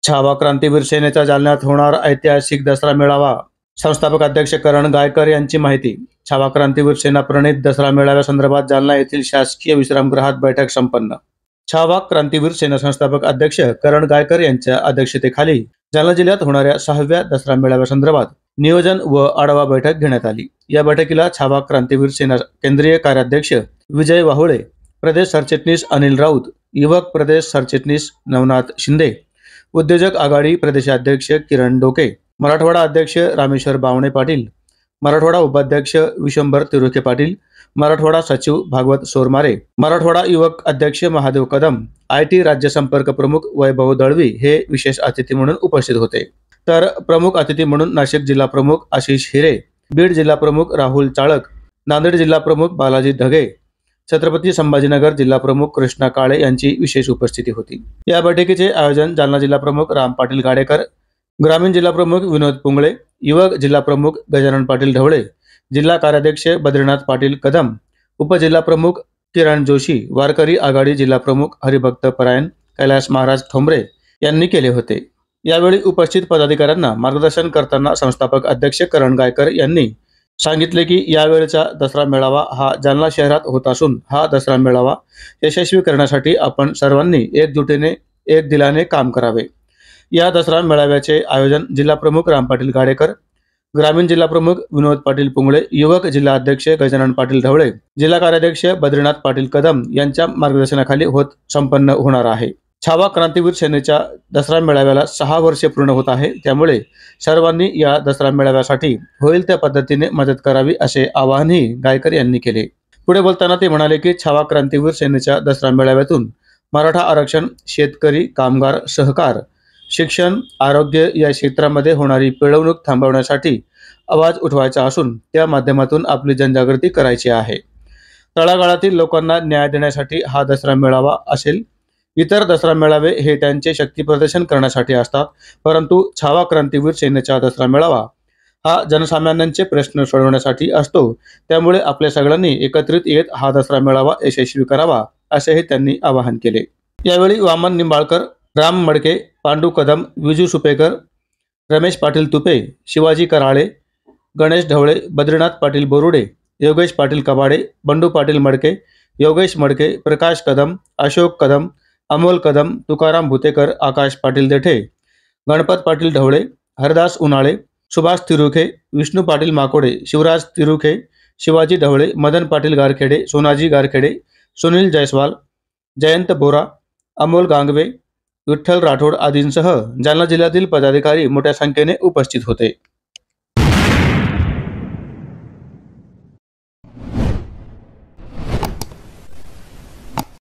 छावा क्रांतीवीर सेनेचा जालन्यात होणार ऐतिहासिक दसरा मेळावा. संस्थापक अध्यक्ष करण गायकर यांची माहिती. छावा क्रांतीवीर सेना प्रणीत दसरा मेळाव्यासंदर्भात जालना येथील शासकीय विश्रामगृहात बैठक संपन्न. छावा क्रांतीवीर सेना संस्थापक अध्यक्ष करण गायकर यांच्या अध्यक्षतेखाली जालना जिल्ह्यात होणाऱ्या 6व्या दसरा मेळाव्यासंदर्भात नियोजन व आढावा बैठक घेण्यात आली. या बैठकीला छावा क्रांतीवीर सेना केंद्रीय कार्याध्यक्ष विजय वाहुळे, प्रदेश सरचिटणीस अनिल राऊत, युवक प्रदेश सरचिटणीस नवनाथ शिंदे, उद्योजक आघाडी प्रदेशाध्यक्ष किरण डोके, मराठवाडा अध्यक्ष रामेश्वर बावणे पाटील, मराठवाडा उपाध्यक्ष विशंभर तिरुके पाटील, मराठवाडा सचिव भागवत सोरमारे, मराठवाडा युवक अध्यक्ष महादेव कदम, IT राज्य संपर्क प्रमुख वैभव दळवी हे विशेष अतिथी म्हणून उपस्थित होते. तर प्रमुख अतिथी म्हणून नाशिक जिल्हा प्रमुख आशिष हिरे, बीड जिल्हा प्रमुख राहुल चाळक, नांदेड जिल्हा प्रमुख बालाजी ढगे, छत्रपती संभाजीनगर जिल्हा प्रमुख कृष्णा काळे यांची विशेष उपस्थिती होती. या बैठकीचे आयोजन जालना जिल्हा प्रमुख राम पाटील गाडेकर, ग्रामीण जिल्हा प्रमुख विनोद पुंगळे, युवक जिल्हा प्रमुख गजानन पाटील ढवळे, जिल्हा कार्याध्यक्ष बद्रीनाथ पाटील कदम, उपजिल्हा प्रमुख किरण जोशी, वारकरी आघाडी जिल्हा प्रमुख हरिभक्त परायण कैलास महाराज ठोंबरे यांनी केले होते. यावेळी उपस्थित पदाधिकाऱ्यांना मार्गदर्शन करताना संस्थापक अध्यक्ष करण गायकर यांनी सांगितले की यावेळचा दसरा मेळावा हा जालना शहरात होत असून हा दसरा मेळावा यशस्वी करण्यासाठी आपण सर्वांनी एकजुटीने एक दिलाने काम करावे. या दसरा मेळाव्याचे आयोजन जिल्हा प्रमुख राम पाटील गाडेकर, ग्रामीण जिल्हा प्रमुख विनोद पाटील पुंगळे, युवक जिल्हा अध्यक्ष गजानन पाटील ढवळे, जिल्हा कार्याध्यक्ष बद्रीनाथ पाटील कदम यांच्या मार्गदर्शनाखाली संपन्न होणार आहे. छावा क्रांतीवीर सेनेच्या दसरा मेळाव्याला 6 वर्षे पूर्ण होत आहे. त्यामुळे सर्वांनी या दसरा मेळाव्यासाठी होईल त्या पद्धतीने मदत करावी असे आवाहनही गायकर यांनी केले. पुढे बोलताना ते म्हणाले की छावा क्रांतीवीर सेनेच्या दसरा मेळाव्यातून मराठा आरक्षण, शेतकरी, कामगार, सहकार, शिक्षण, आरोग्य या क्षेत्रामध्ये होणारी पिळवणूक थांबवण्यासाठी आवाज उठवायचा असून त्या माध्यमातून आपली जनजागृती करायची आहे. तळागाळातील लोकांना न्याय देण्यासाठी हा दसरा मेळावा असेल. इतर दसरा मेळावे हे त्यांचे शक्ती प्रदर्शन करण्यासाठी असतात, परंतु छावा क्रांतीवीर सेनेचा दसरा मेळावा हा जनसामान्यांचे प्रश्न सोडवण्यासाठी असतो. त्यामुळे आपल्या सगळ्यांनी एकत्रित येत हा दसरा मेळावा यशस्वी करावा असेही त्यांनी आवाहन केले. यावेळी वामन निंबाळकर, राम मडके, पांडू कदम, विजू सुपेकर, रमेश पाटील तुपे, शिवाजी कराळे, गणेश ढवळे, बद्रीनाथ पाटील बोरुडे, योगेश पाटील कबाडे, बंडू पाटील मडके, योगेश मडके, प्रकाश कदम, अशोक कदम, अमोल कदम, तुकाराम भुतेकर, आकाश पाटील देठे, गणपत पाटील ढवळे, हरदास उन्हाळे, सुभाष तिरुखे, विष्णू पाटील माकोडे, शिवराज तिरुखे, शिवाजी ढवळे, मदन पाटील गारखेडे, सोनाजी गारखेडे, सुनील जयस्वाल, जयंत बोरा, अमोल गांगवे, विठ्ठल राठोड आदींसह जालना जिल्ह्यातील पदाधिकारी मोठ्या संख्येने उपस्थित होते.